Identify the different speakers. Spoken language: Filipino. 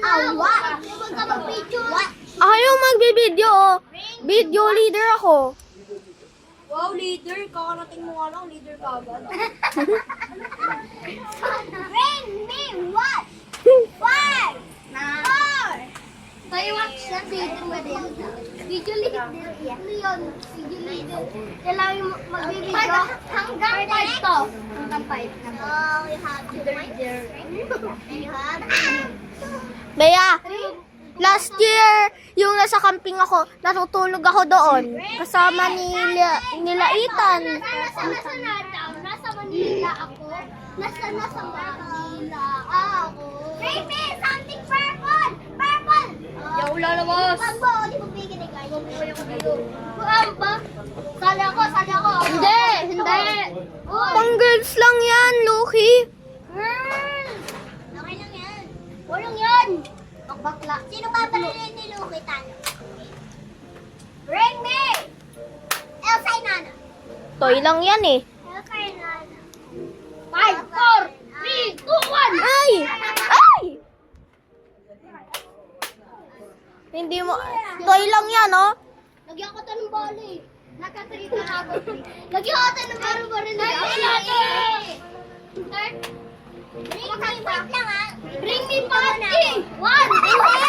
Speaker 1: Awa! Huwag ka mag-video.
Speaker 2: Ayaw magbibideo. Video leader ako.
Speaker 1: Wow, leader. Kakarating mo nga lang, leader ka agad. Bring me what? 5, 4. Tayo wax na leader mo din. Video leader. Leon, video leader. Kailangan mo magbibideo. Hanggang 5 to. Hanggang 5 na. Oh, you have to leader. You have
Speaker 2: Bea, last year, yung nasa camping ako, natutulog ako doon. Kasama nila Ethan.
Speaker 1: Nasa Manila ako. Nasa Manila ako. Baby, something purple! Purple!
Speaker 2: Yung lalabas.
Speaker 1: Pag mo, di mo bigyan ni Guy. Huwag mo yung dito. Buwan ba? Sali ako.
Speaker 2: Hindi. Pang girls lang yan, Lucky.
Speaker 1: Girl! Okay lang yan. Walang yan. Bakla. Sino paparilin ni Luki, Tano? Bring me! Elsa y Nana.
Speaker 2: Toy lang yan eh.
Speaker 1: Elsa y Nana. 5, 4, 3, 2, 1.
Speaker 2: Ay! Ay! Hindi mo... Toy lang yan, oh.
Speaker 1: Lagyan ko tayo ng bali. Nakatrito na ako. Lagyan ko tayo ng baro-baro na Bring me party! Bring me party! 1, 2,